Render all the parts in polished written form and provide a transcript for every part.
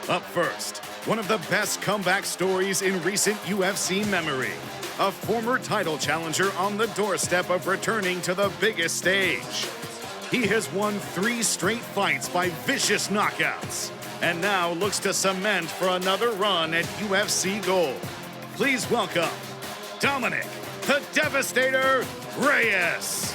Up first, one of the best comeback stories in recent UFC memory. A former title challenger on the doorstep of returning to the biggest stage. He has won 3 straight fights by vicious knockouts, and now looks to cement for another run at UFC Gold. Please welcome Dominick, the Devastator Reyes.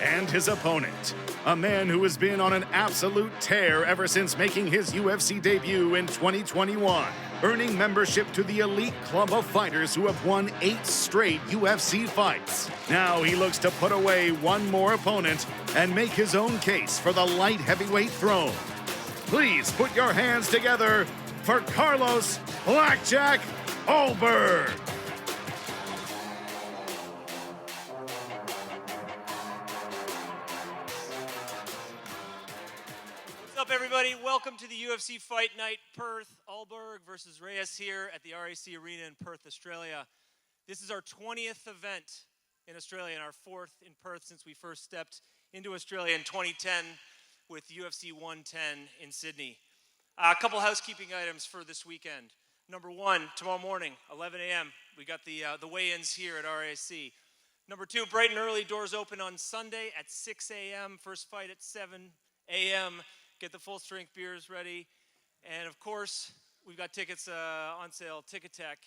And his opponent, a man who has been on an absolute tear ever since making his UFC debut in 2021, earning membership to the elite club of fighters who have won 8 straight UFC fights. Now he looks to put away one more opponent and make his own case for the light heavyweight throne. Please put your hands together for Carlos Blackjack Ulberg. What's up, everybody? Welcome to the UFC Fight Night Perth. Ulberg versus Reyes here at the RAC Arena in Perth, Australia. This is our 20th event in Australia and our 4th in Perth since we first stepped into Australia in 2010 with UFC 110 in Sydney. A couple housekeeping items for this weekend. Number 1, tomorrow morning, 11 a.m., we got the weigh-ins here at RAC. Number 2, bright and early, doors open on Sunday at 6 a.m., first fight at 7 a.m., Get the full-strength beers ready. And, of course, we've got tickets on sale, Ticket Tech.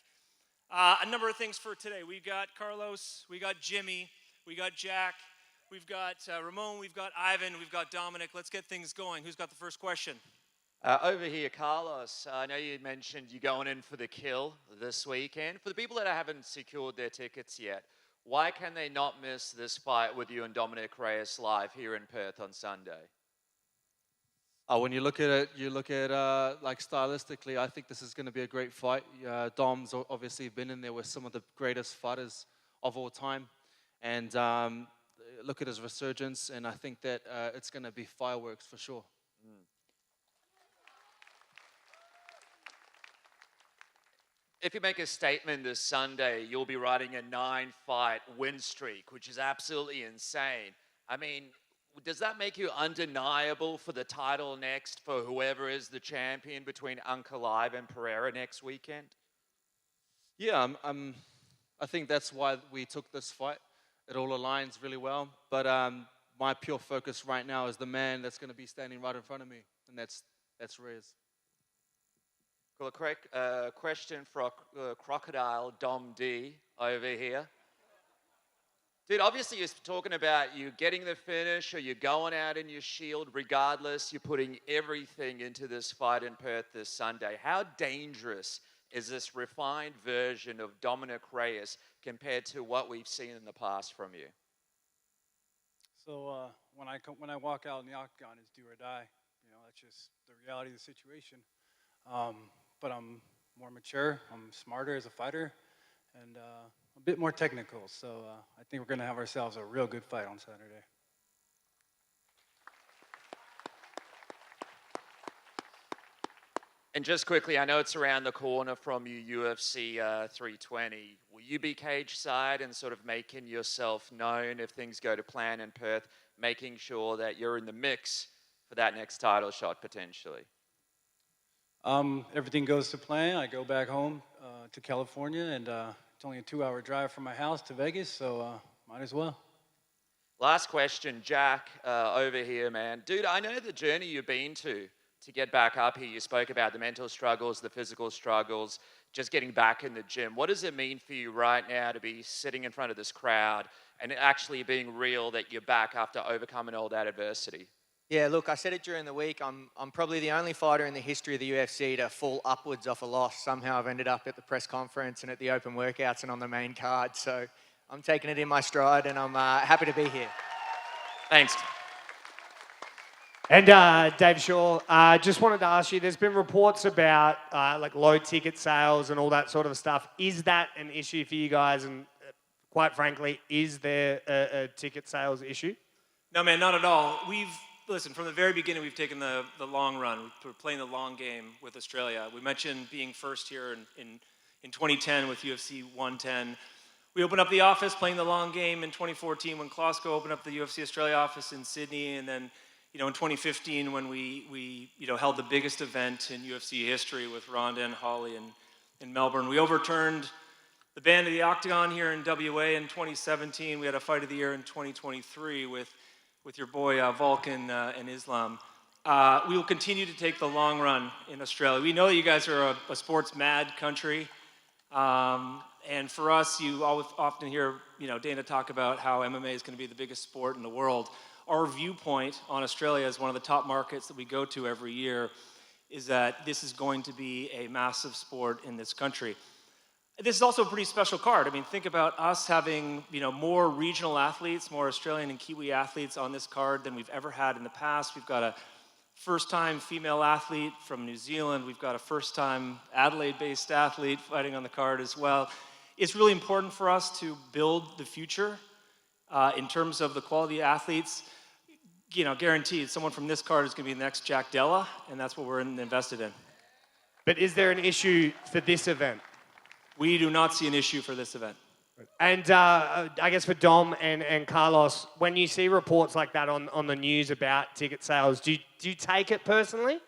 A number of things for today. We've got Carlos, we got Jimmy, we got Jack, we've got Ramon, we've got Ivan, we've got Dominic. Let's get things going. Who's got the first question? Over here, Carlos, I know you mentioned you're going in for the kill this weekend. For the people that haven't secured their tickets yet, why can they not miss this fight with you and Dominick Reyes live here in Perth on Sunday? When you look at it, like stylistically, I think this is going to be a great fight. Dom's obviously been in there with some of the greatest fighters of all time. And look at his resurgence, and I think that it's going to be fireworks for sure. If you make a statement this Sunday, you'll be riding a 9-fight win streak, which is absolutely insane. I mean, does that make you undeniable for the title next for whoever is the champion between Ankalaev and Pereira next weekend? Yeah, I think that's why we took this fight. It all aligns really well. But my pure focus right now is the man that's going to be standing right in front of me, and that's Reyes. Cool. Question for Crocodile Dom D over here. Dude, obviously you're talking about you getting the finish or you're going out in your shield. Regardless, you're putting everything into this fight in Perth this Sunday. How dangerous is this refined version of Dominick Reyes compared to what we've seen in the past from you? So when I walk out in the octagon, it's do or die. You know, that's just the reality of the situation. But I'm more mature. I'm smarter as a fighter, and a bit more technical. So I think we're going to have ourselves a real good fight on Saturday. And just quickly, I know it's around the corner from you, UFC 320. Will you be cage side and sort of making yourself known if things go to plan in Perth, making sure that you're in the mix for that next title shot potentially? Everything goes to plan. I go back home to California, and it's only a 2-hour drive from my house to Vegas, so might as well. Last question, Jack, over here, man. Dude, I know the journey you've been to get back up here. You spoke about the mental struggles, the physical struggles, just getting back in the gym. What does it mean for you right now to be sitting in front of this crowd and actually being real that you're back after overcoming all that adversity? Yeah, look, I said it during the week. I'm probably the only fighter in the history of the UFC to fall upwards off a loss. Somehow I've ended up at the press conference and at the open workouts and on the main card. So I'm taking it in my stride, and I'm happy to be here. Thanks. And Dave Shaw, just wanted to ask you, there's been reports about like low ticket sales and all that sort of stuff. Is that an issue for you guys? And quite frankly, is there a ticket sales issue? No, man, not at all. Listen, from the very beginning, we've taken the long run. We're playing the long game with Australia. We mentioned being first here in 2010 with UFC 110. We opened up the office playing the long game in 2014 when Klosko opened up the UFC Australia office in Sydney, and then in 2015 when we held the biggest event in UFC history with Ronda and Holly in Melbourne. We overturned the ban of the Octagon here in WA in 2017. We had a fight of the year in 2023 with your boy Vulcan and Islam. We will continue to take the long run in Australia. We know that you guys are a sports mad country. And for us, you often hear Dana talk about how MMA is going to be the biggest sport in the world. Our viewpoint on Australia as one of the top markets that we go to every year is that this is going to be a massive sport in this country. This is also a pretty special card. I mean, think about us having more regional athletes, more Australian and Kiwi athletes on this card than we've ever had in the past. We've got a first-time female athlete from New Zealand. We've got a first-time Adelaide-based athlete fighting on the card as well. It's really important for us to build the future in terms of the quality of athletes. Guaranteed, someone from this card is going to be the next Jack Della, and that's what we're invested in. But is there an issue for this event? We do not see an issue for this event. And I guess for Dom and Carlos, when you see reports like that on the news about ticket sales, do you take it personally?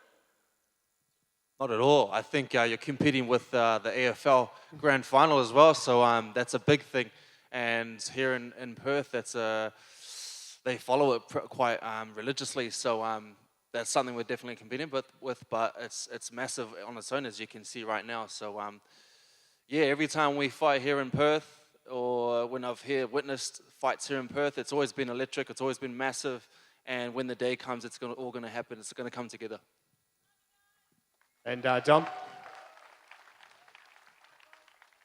Not at all. I think you're competing with the AFL Grand Final as well, so that's a big thing. And here in Perth, they follow it quite religiously, so that's something we're definitely competing with. But it's massive on its own, as you can see right now. So yeah, every time we fight here in Perth, or when I've witnessed fights here in Perth, it's always been electric. It's always been massive, and when the day comes, it's all going to happen. It's going to come together. And Dom?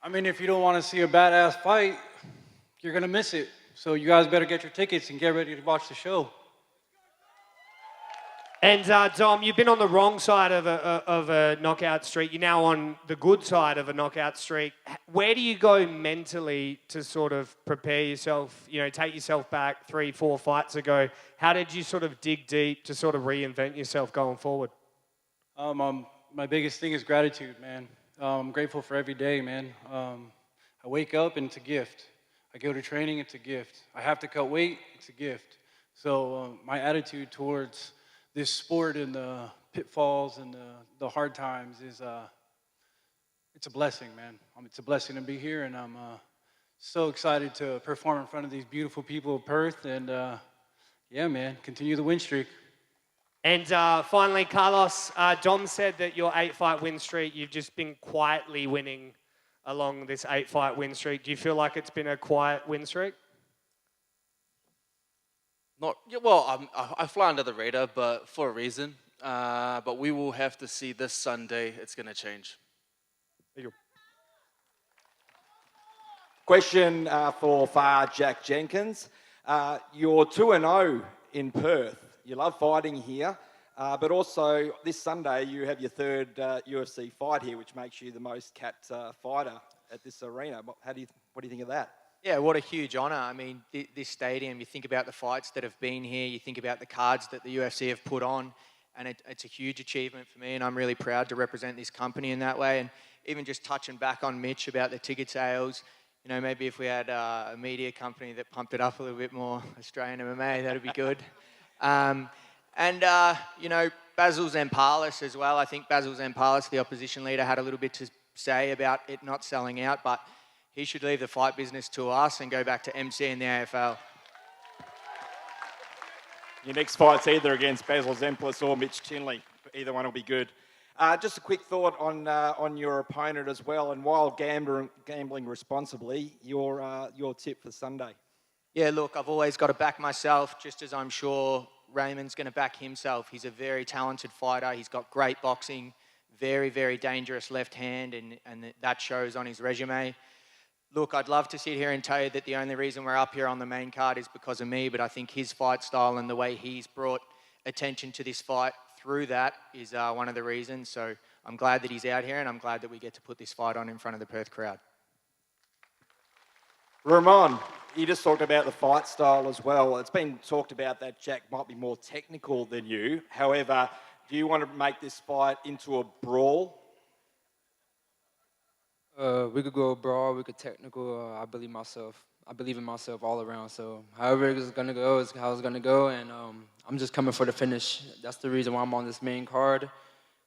I mean, if you don't want to see a badass fight, you're going to miss it. So you guys better get your tickets and get ready to watch the show. And Dom, you've been on the wrong side of a knockout streak. You're now on the good side of a knockout streak. Where do you go mentally to sort of prepare yourself, take yourself back 3-4 fights ago? How did you sort of dig deep to sort of reinvent yourself going forward? My biggest thing is gratitude, man. I'm grateful for every day, man. I wake up and it's a gift. I go to training, it's a gift. I have to cut weight, it's a gift. So my attitude towards this sport and the pitfalls and the hard times is it's a blessing, man. It's a blessing to be here, and I'm so excited to perform in front of these beautiful people of Perth, and yeah, man, continue the win streak. And finally, Carlos, Dom said that your 8-fight win streak, you've just been quietly winning along this 8-fight win streak. Do you feel like it's been a quiet win streak? I fly under the radar, but for a reason. But we will have to see this Sunday. It's going to change. There you go. Question for Jack Jenkins. You're 2-0 in Perth. You love fighting here, but also this Sunday you have your third UFC fight here, which makes you the most capped fighter at this arena. What do you think of that? Yeah, what a huge honour. I mean, this stadium, you think about the fights that have been here, you think about the cards that the UFC have put on, and it's a huge achievement for me, and I'm really proud to represent this company in that way. And even just touching back on Mitch about the ticket sales, maybe if we had a media company that pumped it up a little bit more, Australian MMA, that'd be good. Basil Zampalis as well. I think Basil Zampalis, the opposition leader, had a little bit to say about it not selling out, but he should leave the fight business to us and go back to MC in the AFL. Your next fight's either against Basil Zampalis or Mitch Tinley. Either one will be good. Just a quick thought on your opponent as well, and while gambling responsibly, your tip for Sunday. Yeah, look, I've always got to back myself, just as I'm sure Raymond's going to back himself. He's a very talented fighter. He's got great boxing, very, very dangerous left hand, and that shows on his resume. Look, I'd love to sit here and tell you that the only reason we're up here on the main card is because of me, but I think his fight style and the way he's brought attention to this fight through that is one of the reasons. So I'm glad that he's out here, and I'm glad that we get to put this fight on in front of the Perth crowd. Ramon, you just talked about the fight style as well. It's been talked about that Jack might be more technical than you. However, do you want to make this fight into a brawl? We could go brawl, we could technical. I believe myself. I believe in myself all around. So however it's gonna go is how it's gonna go, and I'm just coming for the finish. That's the reason why I'm on this main card.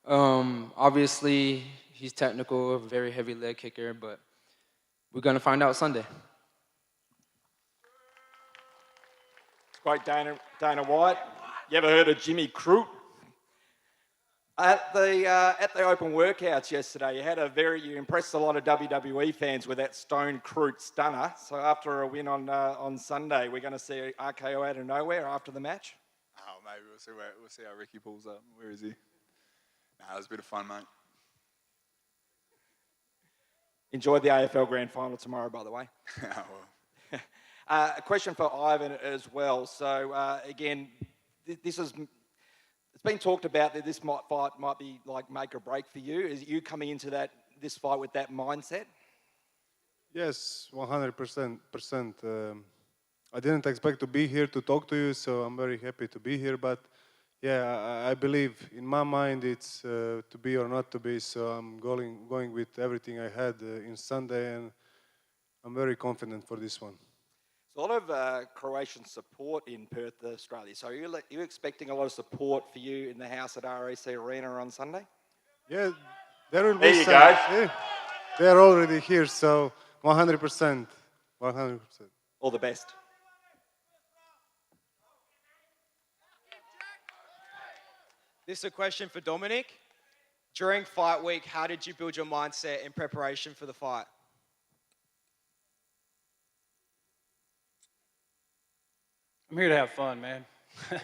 Obviously, he's technical, a very heavy leg kicker, but we're gonna find out Sunday. Great, Dana White. You ever heard of Jimmy Crute? At the open workouts yesterday, you impressed a lot of WWE fans with that Stone Crute stunner. So after a win on Sunday, we're going to see RKO out of nowhere after the match. Oh, maybe we'll see how Ricky pulls up. Where is he? Nah, it was a bit of fun, mate. Enjoy the AFL Grand Final tomorrow, by the way. Oh, well. A question for Ivan as well. So again, it's been talked about that this fight might be like make or break for you. Is you coming into this fight with that mindset? Yes, 100%. I didn't expect to be here to talk to you, so I'm very happy to be here. But yeah, I believe in my mind it's to be or not to be. So I'm going with everything I had in Sunday, and I'm very confident for this one. A lot of Croatian support in Perth, Australia. So are you expecting a lot of support for you in the house at RAC Arena on Sunday? Yeah, there will be there you some. go. Yeah, they're already here, so 100%. 100%. All the best. This is a question for Dominic. During fight week, how did you build your mindset in preparation for the fight? I'm here to have fun, man. I'm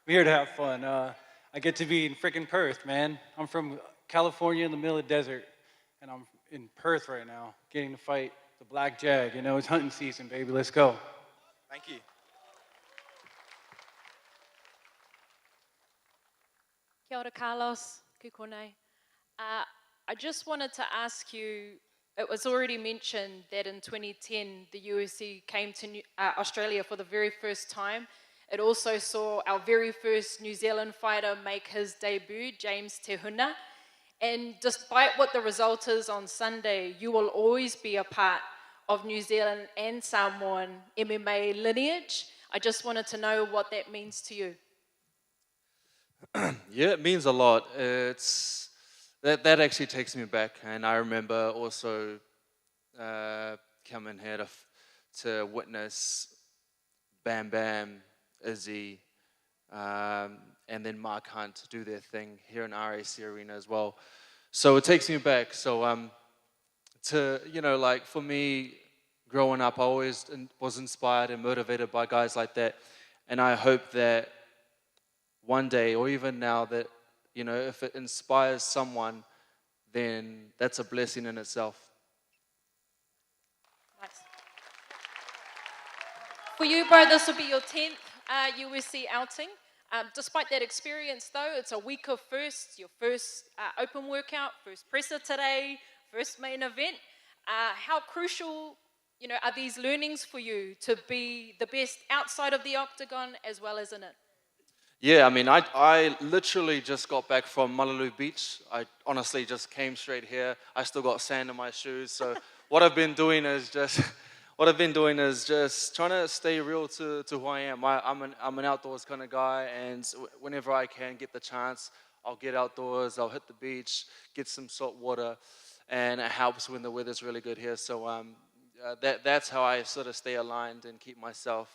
here to have fun. I get to be in freaking Perth, man. I'm from California in the middle of the desert, and I'm in Perth right now, getting to fight the Black Jag. You know, it's hunting season, baby. Let's go. Thank you. Kia ora, Carlos. Kukone. I just wanted to ask you, it was already mentioned that in 2010, the UFC came to Australia for the very first time. It also saw our very first New Zealand fighter make his debut, James Te Huna. And despite what the result is on Sunday, you will always be a part of New Zealand and Samoan MMA lineage. I just wanted to know what that means to you. Yeah, it means a lot. That actually takes me back, and I remember also coming here to witness Bam Bam, Izzy, and then Mark Hunt do their thing here in RAC Arena as well. So it takes me back. So like for me, growing up, I always was inspired and motivated by guys like that, and I hope that one day, or even now, that if it inspires someone, then that's a blessing in itself. Nice. For you, bro, this will be your 10th UFC outing. Despite that experience, though, it's a week of firsts, your first open workout, first presser today, first main event. How crucial, are these learnings for you to be the best outside of the octagon as well as in it? Yeah, I mean, I literally just got back from Mullaloo Beach. I honestly just came straight here. I still got sand in my shoes. So what I've been doing is just trying to stay real to who I am. I'm an outdoors kind of guy, and whenever I can get the chance, I'll get outdoors. I'll hit the beach, get some salt water, and it helps when the weather's really good here. So that's how I sort of stay aligned and keep myself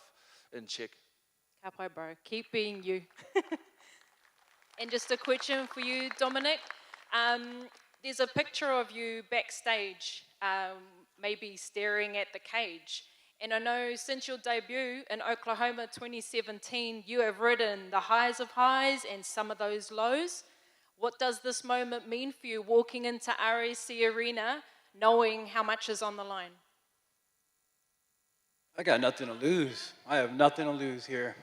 in check. Kapai, bro. Keep being you. And just a question for you, Dominic. There's a picture of you backstage, maybe staring at the cage. And I know since your debut in Oklahoma 2017, you have ridden the highs of highs and some of those lows. What does this moment mean for you walking into RAC Arena, knowing how much is on the line? I got nothing to lose. I have nothing to lose here.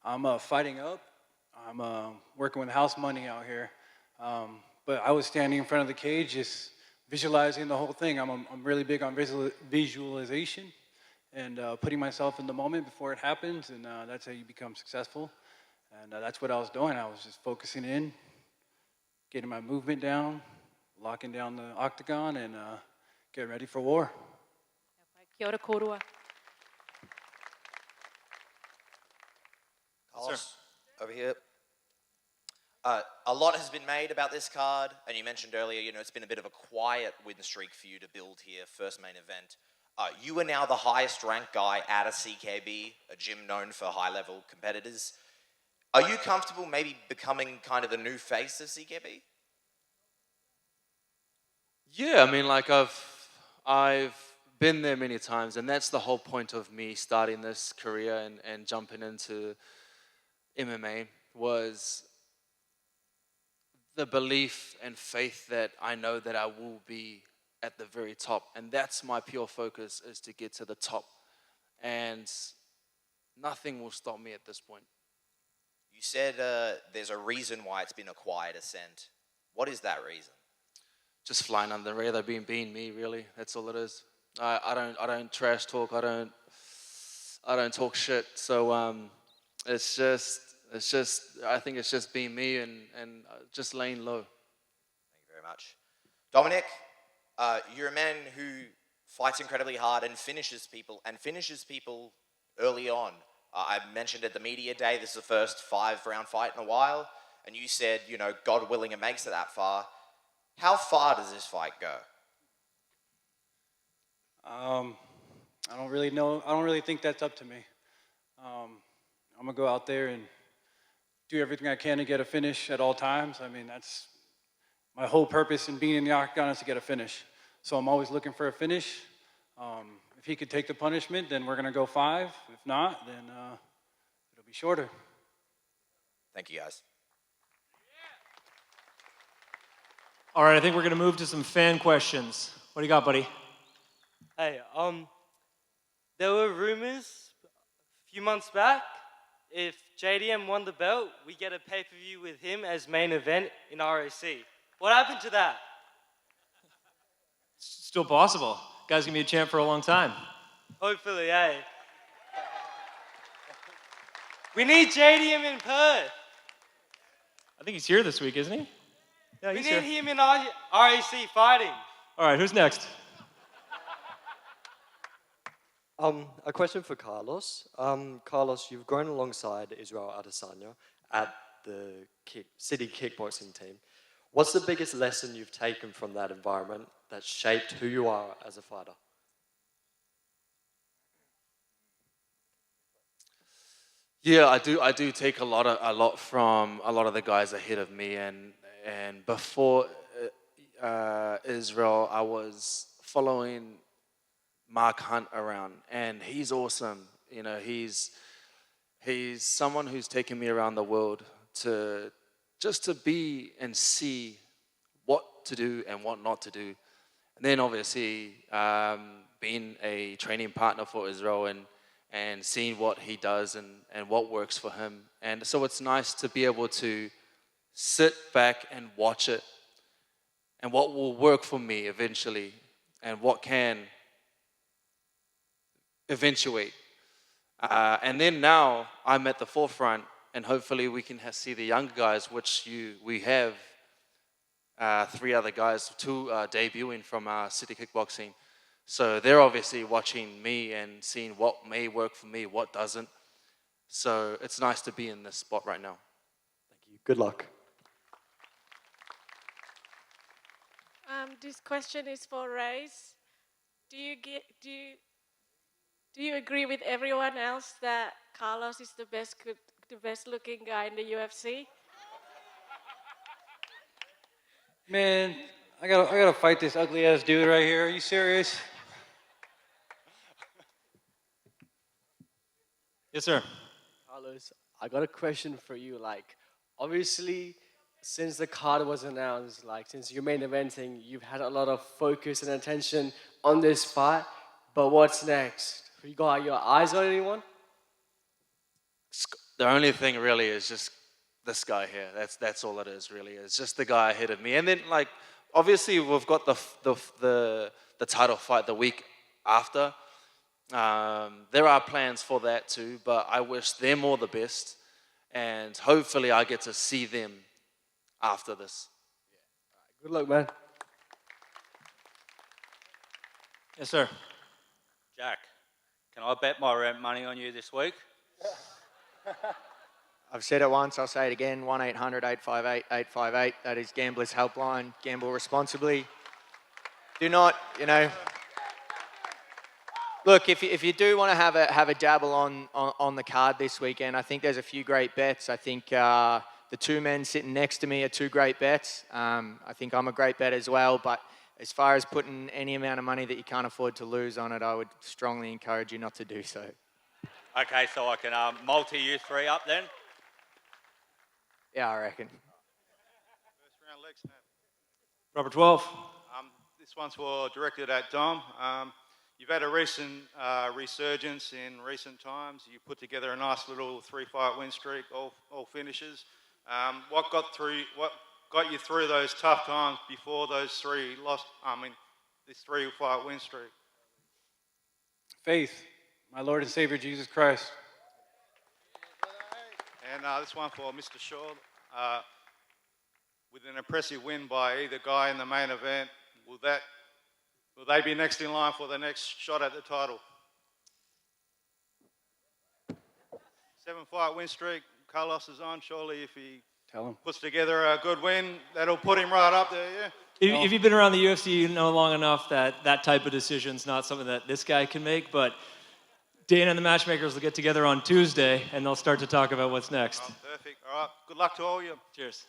I'm fighting up. I'm working with house money out here. But I was standing in front of the cage just visualizing the whole thing. I'm really big on visualization and putting myself in the moment before it happens, and that's how you become successful. And that's what I was doing. I was just focusing in, getting my movement down, locking down the octagon and get ready for war. Kia ora korua. Carlos, over here. A lot has been made about this card, and you mentioned earlier, it's been a bit of a quiet win streak for you to build here, first main event. You are now the highest ranked guy at a CKB, a gym known for high-level competitors. Are you comfortable maybe becoming kind of the new face of CKB? Yeah, I mean, like I've been there many times, and that's the whole point of me starting this career and jumping into MMA was the belief and faith that I know that I will be at the very top. And that's my pure focus, is to get to the top. And nothing will stop me at this point. You said there's a reason why it's been a quiet ascent. What is that reason? Just flying under the radar, being me, really. That's all it is. I don't trash talk. I don't talk shit. So it's just I think it's just being me and just laying low. Thank you very much. Dominic, you're a man who fights incredibly hard and finishes people early on. I mentioned at the media day, this is the first 5-round fight in a while, and you said, God willing, it makes it that far. How far does this fight go? I don't really know. I don't really think that's up to me. I'm gonna go out there and do everything I can to get a finish at all times. I mean, that's my whole purpose in being in the octagon, is to get a finish. So I'm always looking for a finish. If he could take the punishment, then we're gonna go 5. If not, then it'll be shorter. Thank you, guys. All right, I think we're going to move to some fan questions. What do you got, buddy? Hey, there were rumors a few months back, if JDM won the belt, we get a pay-per-view with him as main event in ROC. What happened to that? Still possible. Guy's going to be a champ for a long time. Hopefully, hey. We need JDM in Perth. I think he's here this week, isn't he? Yeah, We he's need here. him in RAC fighting. All right, who's next? A question for Carlos. Carlos, you've grown alongside Israel Adesanya at the city kickboxing team. What's the biggest lesson you've taken from that environment that shaped who you are as a fighter? Yeah, I do take a lot from a lot of the guys ahead of me, and before Israel, I was following Mark Hunt around, and he's awesome. He's someone who's taken me around the world to be and see what to do and what not to do. And then obviously being a training partner for Israel and seeing what he does and what works for him. And so it's nice to be able to sit back and watch it, and what will work for me eventually, and what can eventuate. And then now I'm at the forefront, and hopefully we can see the younger guys, which we have 3 other guys, 2 debuting from City Kickboxing. So they're obviously watching me and seeing what may work for me, what doesn't. So it's nice to be in this spot right now. Thank you. Good luck. This question is for Reyes. Do you agree with everyone else that Carlos is the best looking guy in the UFC? Man, I gotta fight this ugly ass dude right here. Are you serious? Yes, sir. Carlos, I got a question for you. Obviously, since the card was announced, since you're main eventing, you've had a lot of focus and attention on this fight. But what's next? You got your eyes on anyone? The only thing really is just this guy here. That's all it is really. It's just the guy ahead of me. And then obviously we've got the title fight the week after. There are plans for that too, but I wish them all the best, and hopefully I get to see them after this. Good luck, man. Yes, sir. Jack, can I bet my rent money on you this week? I've said it once, I'll say it again, 1-800-858-858. That is Gamblers Helpline. Gamble responsibly. Do not, look, if you do want to have a dabble on the card this weekend, I think there's a few great bets. I think the two men sitting next to me are two great bets. I think I'm a great bet as well, but as far as putting any amount of money that you can't afford to lose on it, I would strongly encourage you not to do so. Okay, so I can multi you three up then? Yeah, I reckon. First round leg snap. Rubber 12. This one's directed at Dom. You've had a recent resurgence in recent times. You put together a nice little 3-fight win streak, all finishes. What got you through those tough times before those this 3-fight win streak? Faith, my Lord and Savior Jesus Christ. And this one for Mr. Shaw. With an impressive win by either guy in the main event, will they be next in line for the next shot at the title? 7-fight win streak. Carlos is on. Surely, if he puts together a good win, that'll put him right up there. Yeah. If you've been around the UFC, you know long enough that that type of decision's not something that this guy can make. But Dana and the matchmakers will get together on Tuesday, and they'll start to talk about what's next. Oh, perfect. All right. Good luck to all of you. Cheers.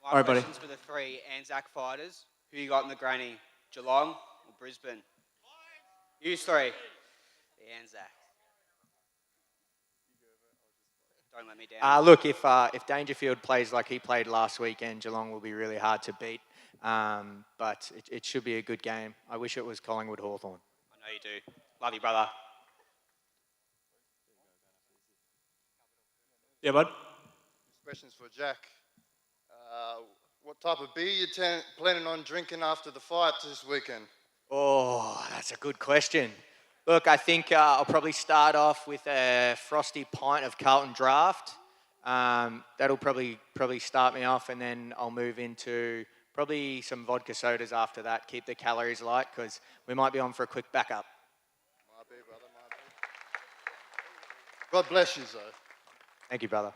My All right, buddy. questions for the three Anzac fighters. Who you got in the granny? Geelong or Brisbane? You three. The Anzac. Don't let me down. Look, if Dangerfield plays like he played last weekend, Geelong will be really hard to beat. But it should be a good game. I wish it was Collingwood Hawthorn. I know you do. Love you, brother. Yeah, bud? This question's for Jack. What type of beer you planning on drinking after the fight this weekend? Oh, that's a good question. Look, I think I'll probably start off with a frosty pint of Carlton Draft. That'll probably start me off, and then I'll move into probably some vodka sodas after that. Keep the calories light, because we might be on for a quick backup. Might be, brother, might be. God bless you, though. Thank you, brother.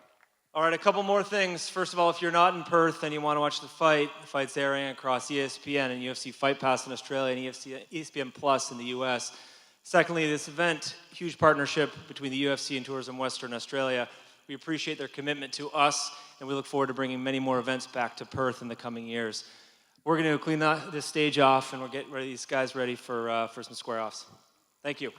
All right, a couple more things. First of all, if you're not in Perth and you want to watch the fight's airing across ESPN and UFC Fight Pass in Australia and ESPN Plus in the US. Secondly, this event, huge partnership between the UFC and Tourism Western Australia. We appreciate their commitment to us, and we look forward to bringing many more events back to Perth in the coming years. We're going to clean this stage off, and we'll get these guys ready for some square-offs. Thank you.